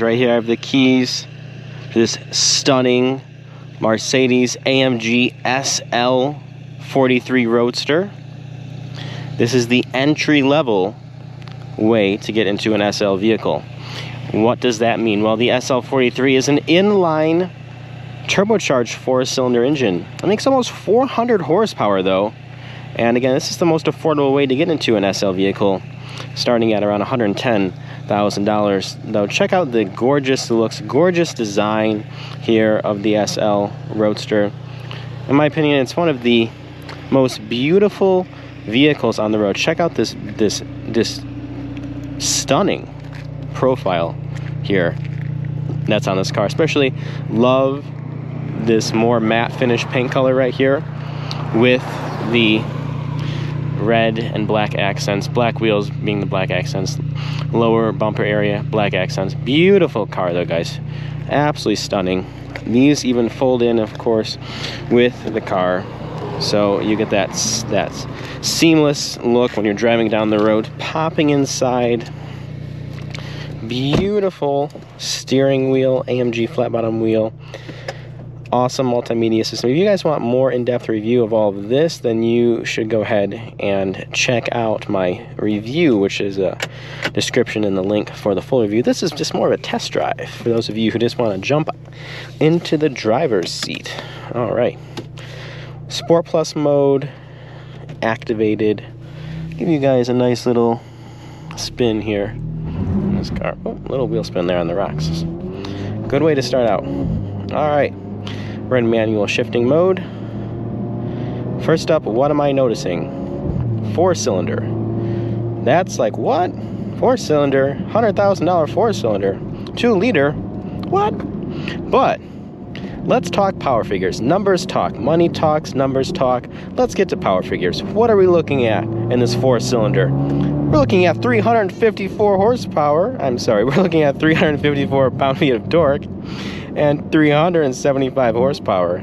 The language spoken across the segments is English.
Right here I have the keys for this stunning Mercedes AMG SL 43 Roadster. This is the entry-level way to get into an SL vehicle. What does that mean? Well, the SL 43 is an inline turbocharged 4-cylinder engine. It makes almost 400 horsepower though. And again, this is the most affordable way to get into an SL vehicle, starting at around $110,000. Though check out the gorgeous looks, gorgeous design here of the SL Roadster. In my opinion, it's one of the most beautiful vehicles on the road. Check out this stunning profile here that's on this car. Especially love this more matte finish paint color right here with the red and black accents, black wheels being the black accents, lower bumper area, black accents. Beautiful car though, guys, absolutely stunning. These even fold in, of course, with the car, so you get that seamless look when you're driving down the road. Popping inside, beautiful steering wheel, AMG flat bottom wheel. Awesome multimedia system. If you guys want more in-depth review of all of this, then you should go ahead and check out my review, which is a description in the link for the full review. This is just more of a test drive for those of you who just want to jump into the driver's seat. All right, Sport Plus mode activated. Give you guys a nice little spin here in this car. Oh, little wheel spin there on the rocks. Good way to start out. All right. We're in manual shifting mode. First up, what am I noticing? 4-cylinder. That's like, what? 4-cylinder, $100,000 4-cylinder, 2-liter. What? But let's talk power figures. Numbers talk. Money talks. Numbers talk. Let's get to power figures. What are we looking at in this 4-cylinder? We're looking at 354 horsepower. I'm sorry, we're looking at 354 pound-feet of torque and 375 horsepower.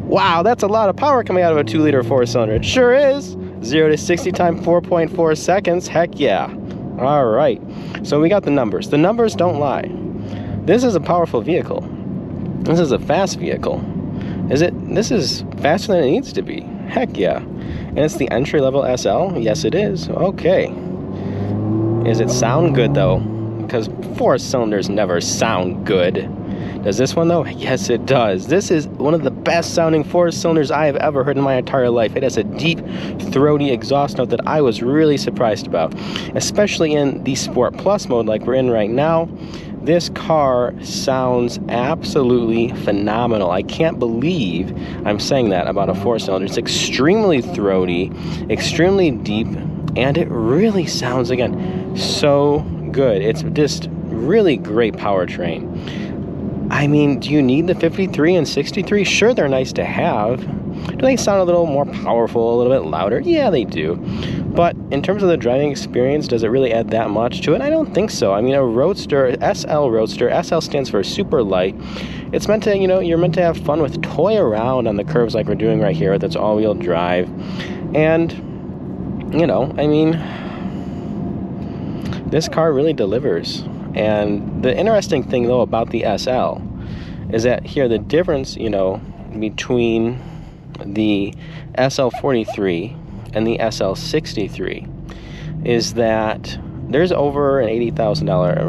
Wow, that's a lot of power coming out of a 2-liter 4-cylinder. It sure is. 0 to 60 time 4.4 seconds. Heck yeah. All right. So we got the numbers. The numbers don't lie. This is a powerful vehicle. This is a fast vehicle. Is it? This is faster than it needs to be. Heck yeah. And it's the entry-level SL? Yes, it is. Okay. Does it sound good though? Because 4-cylinders never sound good. Does this one though? Yes, it does. This is one of the best sounding 4-cylinders I have ever heard in my entire life. It has a deep, throaty exhaust note that I was really surprised about, especially in the Sport Plus mode like we're in right now. This car sounds absolutely phenomenal. I can't believe I'm saying that about a 4-cylinder. It's extremely throaty, extremely deep, and it really sounds, again, so good. It's just really great powertrain. I mean, do you need the 53 and 63? Sure, they're nice to have. Do they sound a little more powerful, a little bit louder? Yeah, they do. But in terms of the driving experience, does it really add that much to it? I don't think so. I mean, a Roadster, SL Roadster, SL stands for super light. It's meant to, you're meant to have fun with, toy around on the curves like we're doing right here with its all-wheel drive. And, I mean, this car really delivers. And the interesting thing, though, about the SL is that here the difference, between the SL43 and the SL63 is that there's over an $80,000,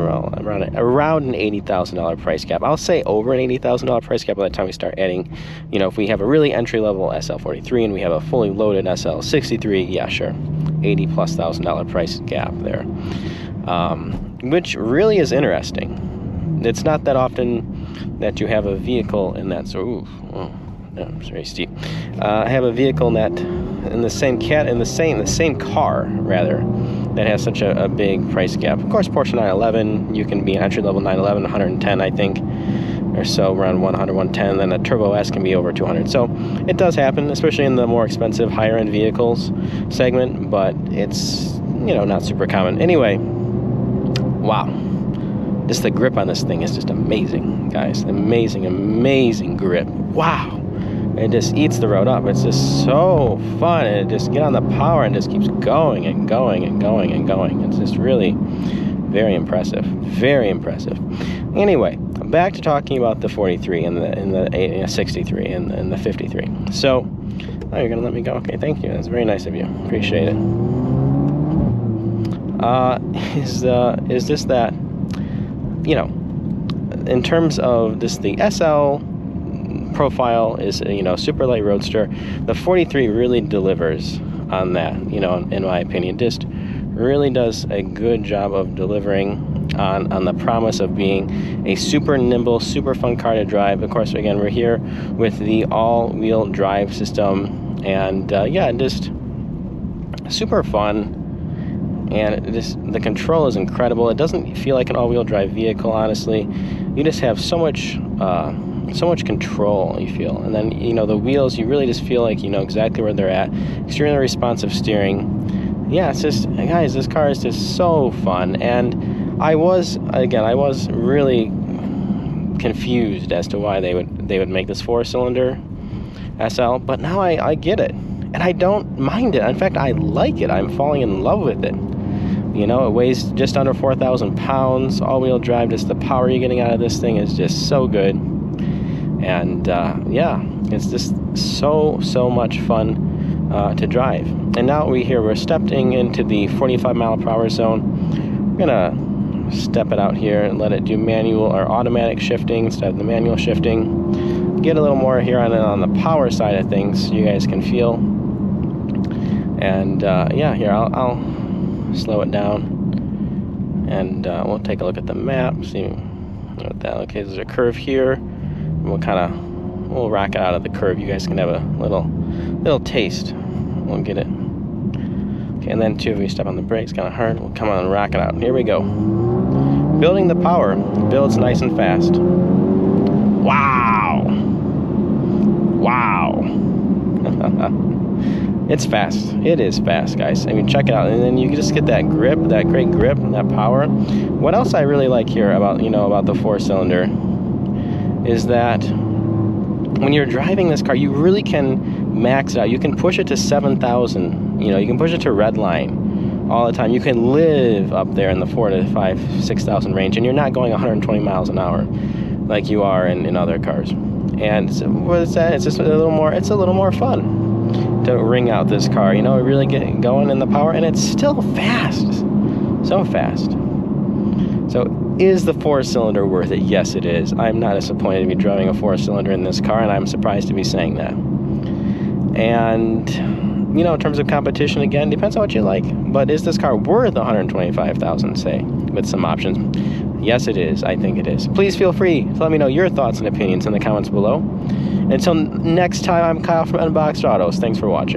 around an $80,000 price gap. I'll say over an $80,000 price gap by the time we start adding, if we have a really entry-level SL43 and we have a fully loaded SL63, yeah, sure, $80,000+ price gap there. Which really is interesting. It's not that often that you have a vehicle in that sort. It's very steep. I have a vehicle that in the same car rather, that has such a big price gap. Of course, Porsche 911, you can be an entry-level 911, 110, I think, or so, around 100, 110. Then a Turbo S can be over 200. So it does happen, especially in the more expensive, higher-end vehicles segment. But it's not super common. Anyway. Wow, just the grip on this thing is just amazing, guys. Amazing grip. Wow, it just eats the road up. It's just so fun, and it just get on the power and just keeps going and going and going and going. It's just really very impressive, very impressive. Anyway, back to talking about the 43 and the 63 and the 53. So, oh, you're gonna let me go? Okay, thank you. That's very nice of you. Appreciate it. Is this that, you know, in terms of this, the SL profile is, you know, super light roadster. The 43 really delivers on that, you know, in my opinion. Just really does a good job of delivering on the promise of being a super nimble, super fun car to drive. Of course, again, we're here with the all-wheel drive system, and yeah, just super fun. And the control is incredible. It doesn't feel like an all-wheel drive vehicle, honestly. You just have so much control, you feel. And then, you know, the wheels, you really just feel like you know exactly where they're at. Extremely responsive steering. Yeah, it's just, guys, this car is just so fun. And I was really confused as to why they would make this 4-cylinder SL, but now I get it. And I don't mind it. In fact, I like it. I'm falling in love with it. You know, it weighs just under 4,000 pounds, all-wheel drive. Just the power you're getting out of this thing is just so good. And yeah, it's just so much fun to drive. And now we're stepping into the 45 mile/per-hour zone. We're gonna step it out here and let it do manual or automatic shifting instead of the manual shifting. Get a little more here on the power side of things so you guys can feel. And yeah, here I'll slow it down, and we'll take a look at the map, see what that. Okay, there's a curve here. We'll rock it out of the curve. You guys can have a little taste. We'll get it. Okay, and then too, if we step on the brakes kind of hard, we'll come on and rock it out. Here we go. Building the power. Builds nice and fast. Wow. Wow. It's fast. It is fast, guys. I mean, check it out. And then you just get that grip, that great grip, and that power. What else I really like here about, you know, about the 4-cylinder is that when you're driving this car, you really can max it out. You can push it to 7,000. You know, you can push it to red line all the time. You can live up there in the 4,000 to 5,000, 6,000 range, and you're not going 120 miles an hour like you are in other cars. And so what is that? It's just a little more fun to ring out this car, you know, really get going in the power, and it's still fast, so fast. So is the 4-cylinder worth it? Yes, it is. I'm not disappointed to be driving a 4-cylinder in this car, and I'm surprised to be saying that. And, you know, in terms of competition, again, depends on what you like. But is this car worth $125,000, say, with some options? Yes, it is. I think it is. Please feel free to let me know your thoughts and opinions in the comments below. Until next time, I'm Kyle from Unboxed Autos. Thanks for watching.